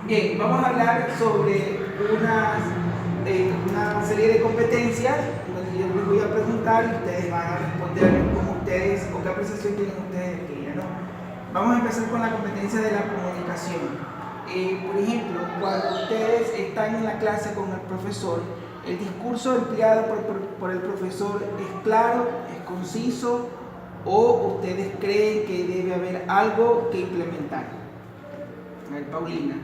Bien, vamos a hablar sobre una serie de competencias donde yo les voy a preguntar y ustedes van a responder como ustedes o qué apreciación tienen ustedes de ella, ¿no? Vamos a empezar con la competencia de la comunicación. Por ejemplo, cuando ustedes están en la clase con el profesor, el discurso empleado por el profesor es claro, es conciso, o ustedes creen que debe haber algo que implementar. A ver, Paulina.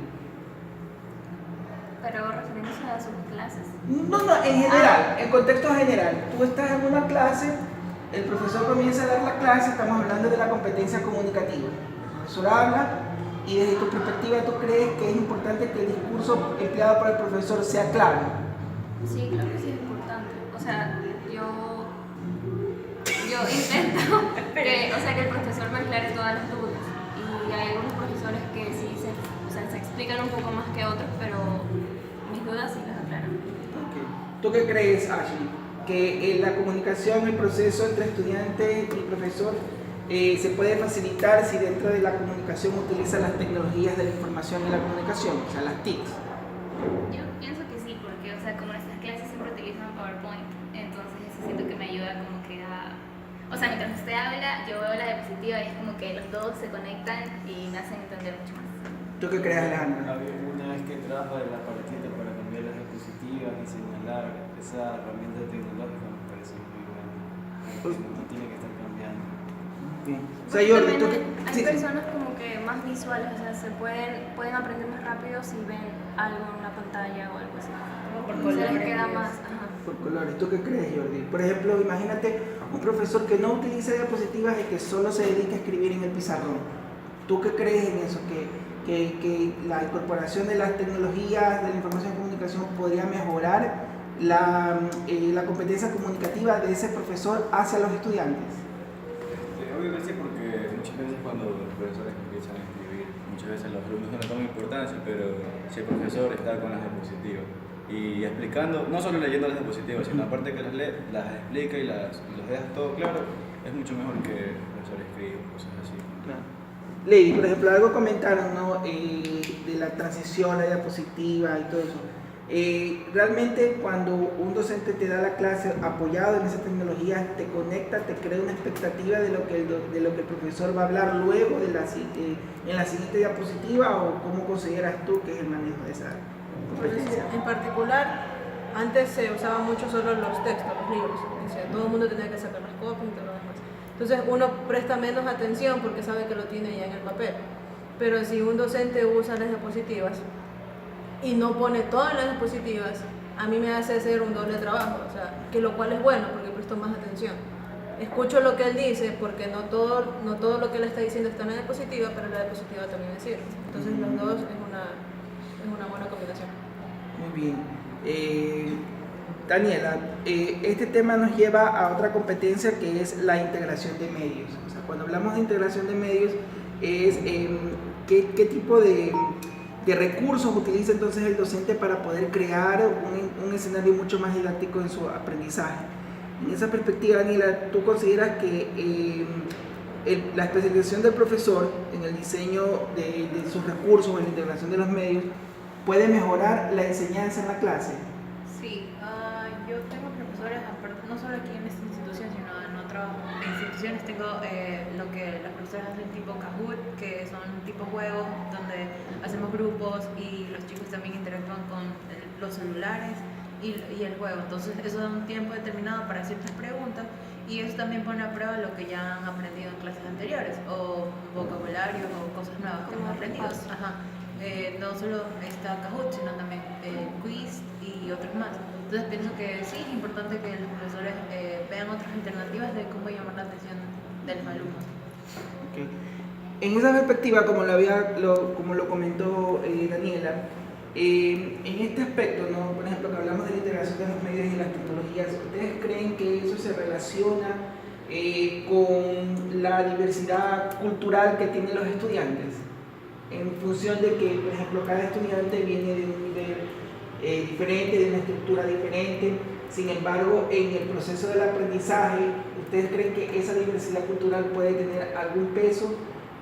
Pero refiriéndose a sus clases. No, en general, en contexto general. Tú estás en una clase, el profesor comienza a dar la clase, estamos hablando de la competencia comunicativa. El profesor habla y desde tu perspectiva tú crees que es importante que el discurso empleado por el profesor sea claro. Sí, claro que sí es importante. O sea, yo intento que el profesor me aclare todas las dudas. Y hay algunos profesores que sí se explican un poco más que otros, pero mis dudas sí las aclaran. Okay. ¿Tú qué crees, Ashley? Que la comunicación, el proceso entre estudiante y profesor se puede facilitar si dentro de la comunicación utiliza las tecnologías de la información y la comunicación, o sea, las TICs. Yo pienso que sí, porque, o sea, como nuestras clases siempre utilizan PowerPoint, entonces eso siento que me ayuda como que a... O sea, mientras usted habla, yo veo la diapositiva y es como que los dos se conectan y me hacen entender mucho más. ¿Tú qué crees, Alejandro? Había una vez que trajo de la paletita para cambiar las diapositivas y señalar esa herramienta tecnológica me parece muy buena. No tiene que estar cambiando. Bien. O sea, Jordi, ¿tú qué? Hay personas como que más visuales, o sea, pueden aprender más rápido si ven algo en una pantalla o algo así. Como por Se les colores. queda más, ajá. Por colores. ¿Tú qué crees, Jordi? Por ejemplo, imagínate un profesor que no utiliza diapositivas y que solo se dedica a escribir en el pizarrón. ¿Tú qué crees en eso? Que la incorporación de las tecnologías de la información y comunicación podría mejorar la competencia comunicativa de ese profesor hacia los estudiantes. Obvio que sí, porque muchas veces cuando los profesores empiezan a escribir, muchas veces los alumnos no le toman importancia, pero si el profesor está con las diapositivas y explicando, no solo leyendo las diapositivas, sino aparte que las explica y los deja todo claro, es mucho mejor que el profesor escriba, cosas así. Claro. Lady, por ejemplo, algo comentaron, ¿no? De la transición, la diapositiva y todo eso. Realmente cuando un docente te da la clase apoyado en esas tecnologías, te conecta, te crea una expectativa de lo que el profesor va a hablar luego en la siguiente diapositiva, o cómo consideras tú que es el manejo de esa competencia. En particular, antes se usaban mucho solo los textos, los libros. O sea, todo el mundo tenía que sacar las copias y todo lo demás. Entonces uno presta menos atención porque sabe que lo tiene ya en el papel. Pero si un docente usa las diapositivas y no pone todas las diapositivas, a mí me hace hacer un doble trabajo, o sea, que lo cual es bueno porque presto más atención. Escucho lo que él dice porque no todo lo que él está diciendo está en la diapositiva, pero la diapositiva también es cierto. Entonces los dos es una buena combinación. Muy bien. Daniela, este tema nos lleva a otra competencia que es la integración de medios. O sea, cuando hablamos de integración de medios es qué tipo de recursos utiliza entonces el docente para poder crear un escenario mucho más didáctico en su aprendizaje. En esa perspectiva, Daniela, ¿tú consideras que la especialización del profesor en el diseño de sus recursos, en la integración de los medios, puede mejorar la enseñanza en la clase? Sí, yo tengo profesores, no solo aquí en esta institución, sino en otras instituciones. Tengo lo que los profesores hacen tipo Kahoot, que son tipo juegos donde hacemos grupos y los chicos también interactúan con los celulares y el juego. Entonces eso da un tiempo determinado para ciertas preguntas y eso también pone a prueba lo que ya han aprendido en clases anteriores, o vocabulario o cosas nuevas que hemos aprendido. Ajá. No solo está Kahoot, sino también quiz y otros más. Entonces pienso que sí es importante que los profesores vean otras alternativas de cómo llamar la atención de los alumnos. Okay. En esa perspectiva, como lo comentó Daniela, en este aspecto, ¿no? Por ejemplo, que hablamos de la integración de los medios y las tecnologías, ¿ustedes creen que eso se relaciona con la diversidad cultural que tienen los estudiantes? En función de que, por ejemplo, cada estudiante viene de un nivel diferente, de una estructura diferente. Sin embargo, en el proceso del aprendizaje, ¿ustedes creen que esa diversidad cultural puede tener algún peso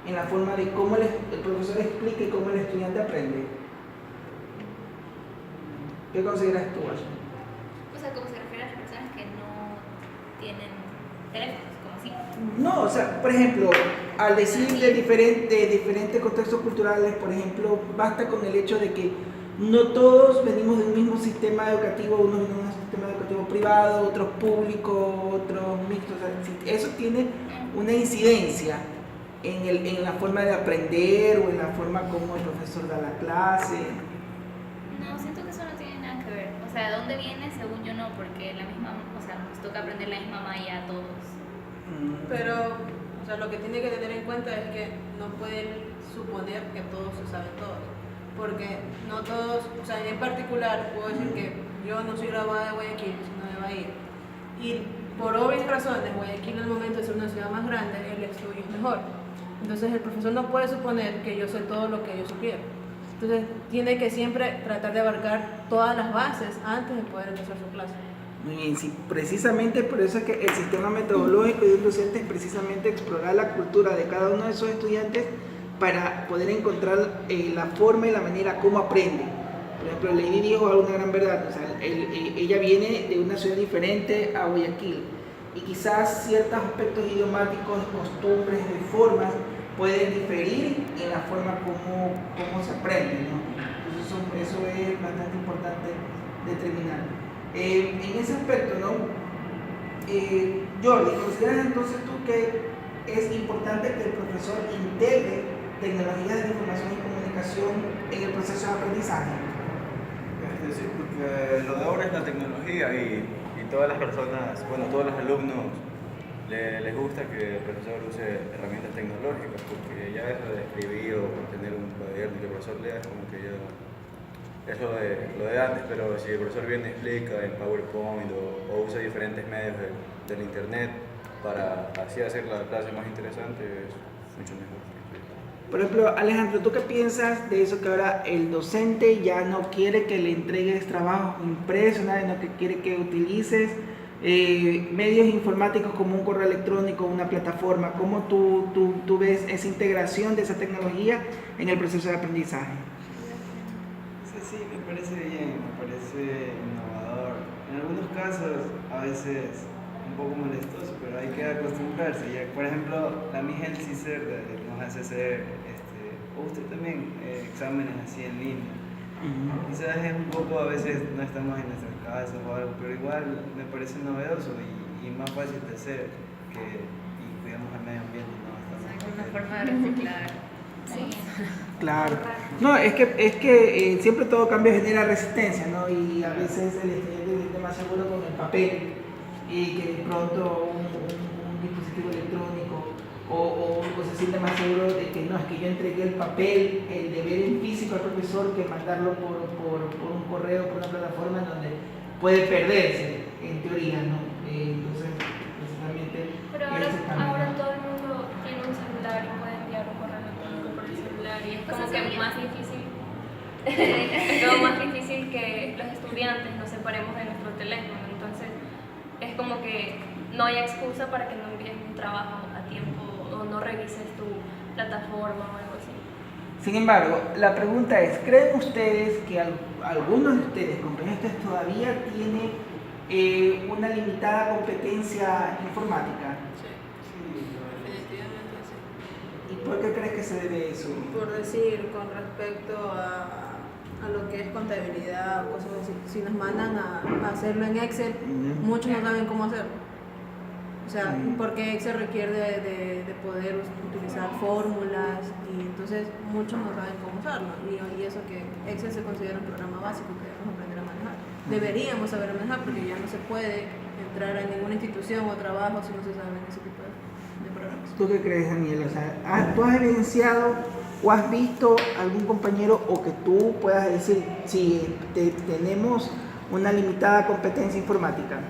en la forma de cómo el profesor explica y cómo el estudiante aprende? ¿Qué consideras tú, Ashley? O sea, como se refiere a las personas que no tienen teléfonos, como así. No, o sea, por ejemplo, al decir de diferentes contextos culturales, por ejemplo, basta con el hecho de que no todos venimos de un mismo sistema educativo, unos venimos de un sistema educativo privado, otros público, otros mixtos. O sea, si eso tiene una incidencia en la forma de aprender o en la forma como el profesor da la clase. No, siento que eso no tiene nada que ver. O sea, ¿de dónde viene? Según yo no, porque la misma, o sea, nos toca aprender la misma malla a todos. Pero, o sea, lo que tiene que tener en cuenta es que no pueden suponer que todos se saben todos. Porque no todos, o sea, en particular puedo decir que yo no soy graduada de Guayaquil, sino de Bahía. Y por obvias razones, Guayaquil en el momento de ser una ciudad más grande, el estudio es mejor. Entonces el profesor no puede suponer que yo sé todo lo que yo supiera. Entonces tiene que siempre tratar de abarcar todas las bases antes de poder empezar su clase. Muy bien, sí, precisamente por eso es que el sistema metodológico de un docente es precisamente explorar la cultura de cada uno de esos estudiantes para poder encontrar la forma y la manera como aprende. Por ejemplo, Lady dijo alguna gran verdad, o sea, ella viene de una ciudad diferente a Guayaquil y quizás ciertos aspectos idiomáticos, costumbres, de formas pueden diferir en la forma como se aprende, ¿no? Entonces eso es bastante importante determinar. En ese aspecto, ¿no? Jordi, ¿consideras entonces tú que es importante que el profesor integre tecnologías de información y comunicación en el proceso de aprendizaje? Es decir, porque lo de ahora es la tecnología y todas las personas, bueno, todos los alumnos les gusta que el profesor use herramientas tecnológicas, porque ya eso de escribir o tener un cuaderno y que el profesor lea es como que ya es lo de antes, pero si el profesor viene y explica en PowerPoint o usa diferentes medios del internet para así hacer la clase más interesante, es mucho mejor. Por ejemplo, Alejandro, ¿tú qué piensas de eso que ahora el docente ya no quiere que le entregues trabajos impresos, nada, sino que quiere que utilices medios informáticos como un correo electrónico, una plataforma? ¿Cómo tú ves esa integración de esa tecnología en el proceso de aprendizaje? Sí, me parece bien, me parece innovador. En algunos casos, a veces un poco molestoso, pero hay que acostumbrarse. Ya, por ejemplo, la MIGEL CICER nos hace hacer, o usted también, exámenes así en línea. Quizás es un poco, a veces no estamos en nuestras casas o algo, pero igual me parece novedoso y más fácil de hacer y cuidamos al medio ambiente, ¿no? Una forma de reciclar. Sí. Claro. No, es que siempre todo cambio genera resistencia, ¿no? Y a veces el estudiante se siente más seguro con el papel y que de pronto un dispositivo electrónico o se siente más seguro de que no, es que yo entregué el papel, el deber en físico al profesor, que mandarlo por un correo, por una plataforma en donde puede perderse, en teoría, ¿no? Entonces, precisamente... Pero ahora todo el mundo tiene un celular y puede enviar un correo electrónico por el celular y es como que más difícil. Es como más difícil que los estudiantes nos separemos de nuestro teléfono. Entonces, es como que no hay excusa para que no envíes un trabajo a tiempo o no revises tu plataforma o algo así. Sin embargo, la pregunta es, ¿creen ustedes que algunos de ustedes, compañeros, todavía tiene una limitada competencia informática? Sí, definitivamente sí. ¿Y por qué crees que se debe eso? Por decir, con respecto a lo que es contabilidad o cosas así, si nos mandan a hacerlo en Excel, muchos no saben cómo hacerlo. O sea, porque Excel requiere de poder utilizar fórmulas y entonces muchos no saben cómo usarlo. Y eso que Excel se considera un programa básico que debemos aprender a manejar. Deberíamos saber manejar porque ya no se puede entrar a ninguna institución o trabajo si no se saben ese tipo de programas. ¿Tú qué crees, Daniel? O sea, ¿tú has evidenciado o has visto algún compañero o que tú puedas decir si tenemos una limitada competencia informática?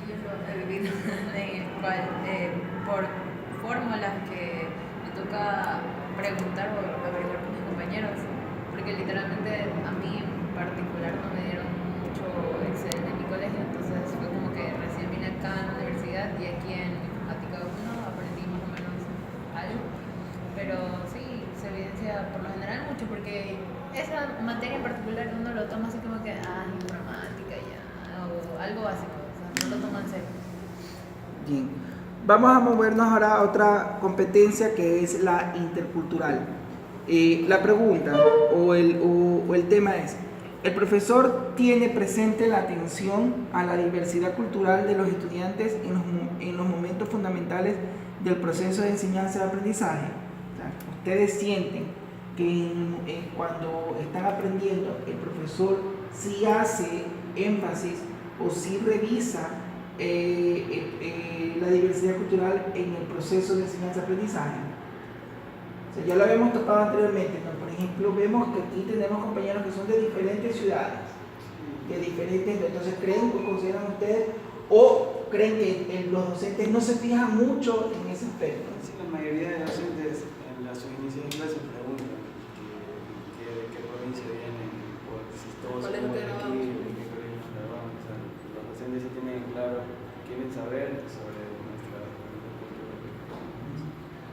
Sí, yo lo he vivido, en el cual por fórmulas que me toca preguntar o averiguar con mis compañeros, porque literalmente a mí en particular no me dieron mucho Excel en mi colegio, entonces fue como que recién vine acá en la universidad y aquí en Informática 1 aprendí más o menos algo, pero sí, se evidencia por lo general mucho porque esa esa materia en particular uno lo toma así como que, informática ya, o algo básico, o sea, no lo toma en serio. Bien, vamos a movernos ahora a otra competencia que es la intercultural. La pregunta o el tema es, ¿el profesor tiene presente la atención a la diversidad cultural de los estudiantes en los momentos fundamentales del proceso de enseñanza y aprendizaje? O sea, ¿ustedes sienten que cuando están aprendiendo el profesor sí hace énfasis o sí revisa la diversidad cultural en el proceso de enseñanza-aprendizaje? O sea, ya lo habíamos tocado anteriormente, ¿no? Por ejemplo, vemos que aquí tenemos compañeros que son de diferentes ciudades, entonces ¿creen o consideran ustedes o creen que los docentes no se fijan mucho en ese aspecto? Sí, la mayoría de docentes en sus inicios de clase preguntan de qué provincia vienen, o si todos ¿Cuál es son el de que aquí, de qué colegio nos graduamos. O sea, los docentes sí tienen claro, quieren saber sobre nuestra cultura.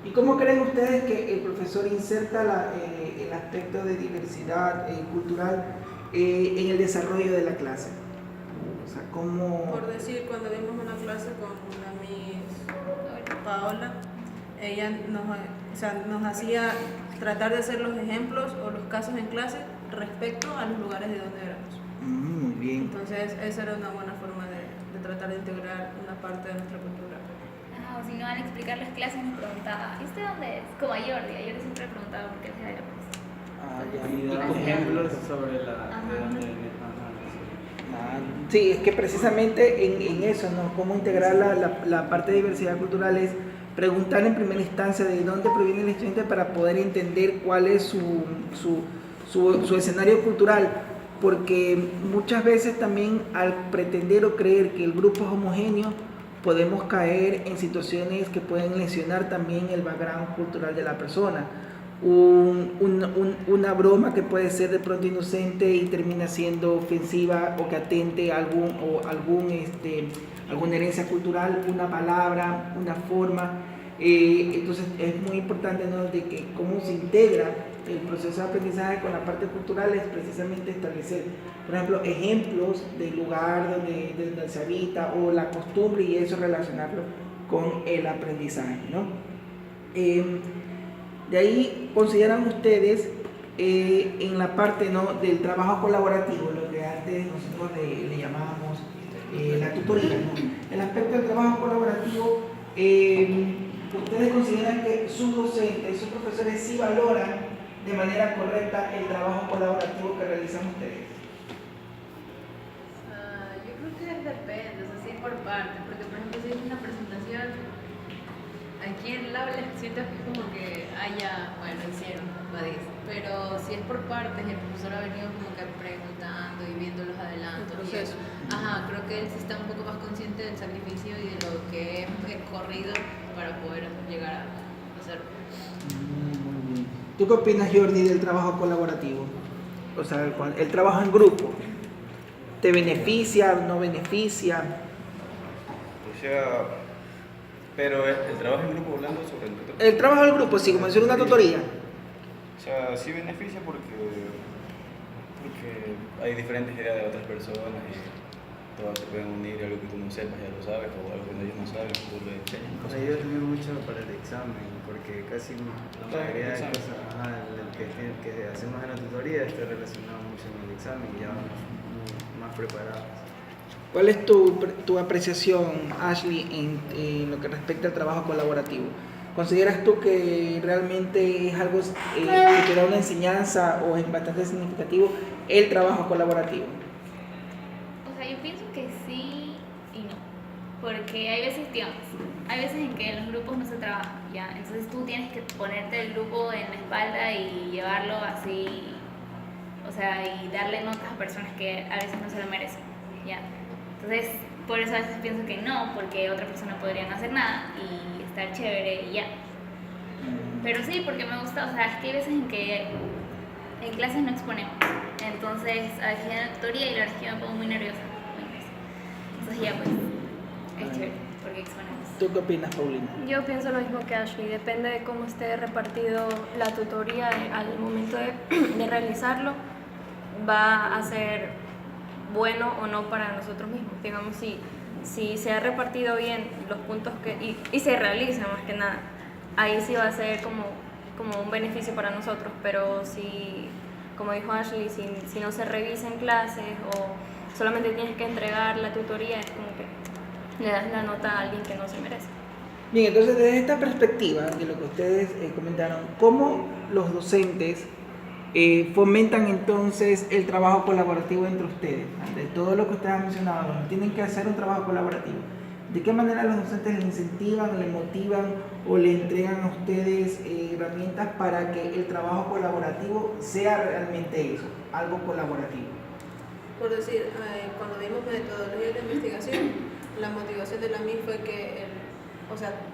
¿Y cómo creen ustedes que el profesor inserta el aspecto de diversidad cultural en el desarrollo de la clase? O sea, ¿cómo...? Por decir, cuando vimos una clase con una Miss Paola, ella nos hacía tratar de hacer los ejemplos o los casos en clase respecto a los lugares de donde éramos. Muy bien. Entonces, esa era una buena forma de tratar de integrar una parte de nuestra cultura. O si no van a explicar las clases, me preguntaba, ¿y usted dónde es? Como a Jordi siempre preguntaba por qué él era profesor. Y dar ejemplos sobre de dónde viene. Sí, es que precisamente en eso, ¿no? Cómo integrar la parte de diversidad cultural es preguntar en primera instancia de dónde proviene el estudiante para poder entender cuál es su escenario cultural, porque muchas veces también al pretender o creer que el grupo es homogéneo, podemos caer en situaciones que pueden lesionar también el background cultural de la persona. Una broma que puede ser de pronto inocente y termina siendo ofensiva o que atente a alguna herencia cultural, una palabra, una forma. Entonces es muy importante, ¿no?, de que cómo se integra el proceso de aprendizaje con la parte cultural es precisamente establecer, por ejemplo, ejemplos del lugar donde se habita o la costumbre y eso relacionarlo con el aprendizaje, ¿no? De ahí consideran ustedes en la parte, ¿no?, del trabajo colaborativo, lo que antes nosotros le llamábamos la tutoría, ¿no? El aspecto del trabajo colaborativo, ¿ustedes consideran que sus docentes, sus profesores sí valoran de manera correcta el trabajo colaborativo que realizan ustedes? Yo creo que depende, o sea, sí por partes, porque por ejemplo si es una presentación, aquí en el aula siento que es como que hicieron, pero si es por partes, el profesor ha venido como que preguntando y viendo los adelantos y eso. Creo que él sí está un poco más consciente del sacrificio y de lo que he corrido para poder llegar a hacerlo. Muy bien. ¿Tú qué opinas, Jordi, del trabajo colaborativo? O sea, el trabajo en grupo, ¿te beneficia, no beneficia? O sea, pero el trabajo en grupo hablando sobre el tutor. El trabajo en grupo, sí, como decir una tutoría. O sea, sí beneficia porque hay diferentes ideas de otras personas y todas se pueden unir y algo que tú no sepas ya lo sabes o algo que ellos no saben, tú le enseñas cosas. Ayuda también mucho para el examen, porque casi la mayoría de cosas que hacemos en la tutoría está relacionado mucho con el examen y ya vamos más preparados. ¿Cuál es tu apreciación, Ashley, en lo que respecta al trabajo colaborativo? ¿Consideras tú que realmente es algo que te da una enseñanza o es bastante significativo el trabajo colaborativo? O sea, yo pienso que sí y no, porque hay veces en que en los grupos no se trabaja, ¿ya? Entonces tú tienes que ponerte el grupo en la espalda y llevarlo así, o sea, y darle notas a personas que a veces no se lo merecen, ¿ya? Entonces, por eso a veces pienso que no, porque otra persona podría no hacer nada y estar chévere y ya. Pero sí, porque me gusta, o sea, es que hay veces en que en clases no exponemos, entonces a veces en la tutoría y la verdad es que yo me pongo muy nerviosa. Entonces ya pues, es chévere, porque exponemos. ¿Tú qué opinas, Paulina? Yo pienso lo mismo que Ashley, depende de cómo esté repartido la tutoría al momento de realizarlo. va a ser bueno o no para nosotros mismos. Digamos, si se ha repartido bien los puntos y se realiza más que nada, ahí sí va a ser como un beneficio para nosotros, pero si, como dijo Ashley, si no se revisa en clases o solamente tienes que entregar la tutoría, es como que le das la nota a alguien que no se merece. Bien, entonces desde esta perspectiva de lo que ustedes comentaron, ¿cómo los docentes fomentan entonces el trabajo colaborativo entre ustedes? De todo lo que ustedes han mencionado, tienen que hacer un trabajo colaborativo. ¿De qué manera los docentes les incentivan, les motivan o le entregan a ustedes herramientas para que el trabajo colaborativo sea realmente eso, algo colaborativo? Por decir, cuando vimos metodología de investigación, la motivación de la MIR fue que,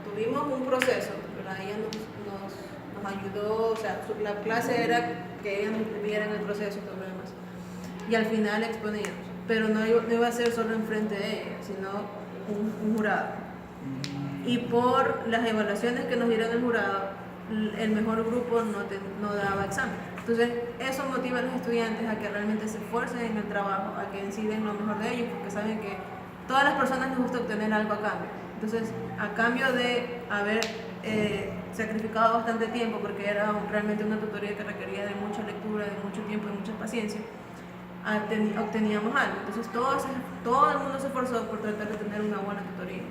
tuvimos un proceso, pero ella nos ayudó, o sea, la clase era que ellas nos vieran el proceso y todo lo demás. Y al final exponíamos, pero no iba a ser solo enfrente de ella, sino un jurado. Y por las evaluaciones que nos dieron el jurado, el mejor grupo no daba examen. Entonces, eso motiva a los estudiantes a que realmente se esfuercen en el trabajo, a que deciden lo mejor de ellos, porque saben que todas las personas les gusta obtener algo a cambio. Entonces, a cambio de haber sacrificado bastante tiempo, porque era realmente una tutoría que requería de mucha lectura, de mucho tiempo y mucha paciencia, obteníamos algo. Entonces, todo el mundo se esforzó por tratar de tener una buena tutoría.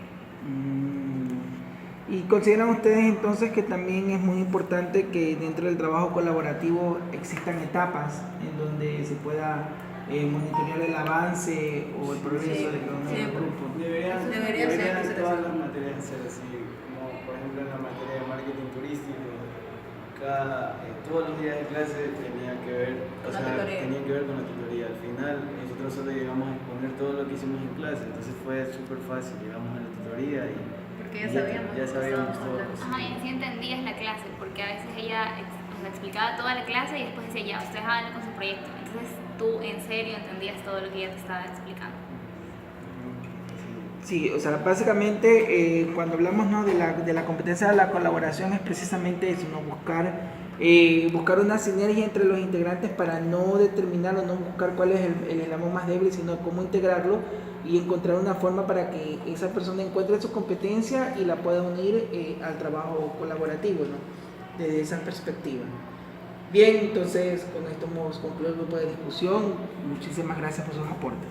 ¿Y consideran ustedes entonces que también es muy importante que dentro del trabajo colaborativo existan etapas en donde se pueda monitorear el avance o el progreso de cada uno de los grupos? Deberían ser todas así. las materias ser así, como por ejemplo en la materia de marketing turístico, todos los días de clase tenía que ver con la tutoría. Al final nosotros solo llegamos a exponer todo lo que hicimos en clase, entonces fue súper fácil, llegamos a la tutoría y Porque ya sabíamos todo. Ajá, y así entendías la clase, porque a veces ella explicaba toda la clase y después decía, ya, ustedes hagan con su proyecto. Entonces tú en serio entendías todo lo que ella te estaba explicando. Sí, o sea, básicamente cuando hablamos, ¿no?, de la competencia de la colaboración es precisamente eso, ¿no? Buscar una sinergia entre los integrantes para no determinar o no buscar cuál es el eslabón más débil, sino cómo integrarlo y encontrar una forma para que esa persona encuentre su competencia y la pueda unir al trabajo colaborativo, ¿no?, desde esa perspectiva. Bien, entonces con esto hemos concluido el grupo de discusión. Muchísimas gracias por sus aportes.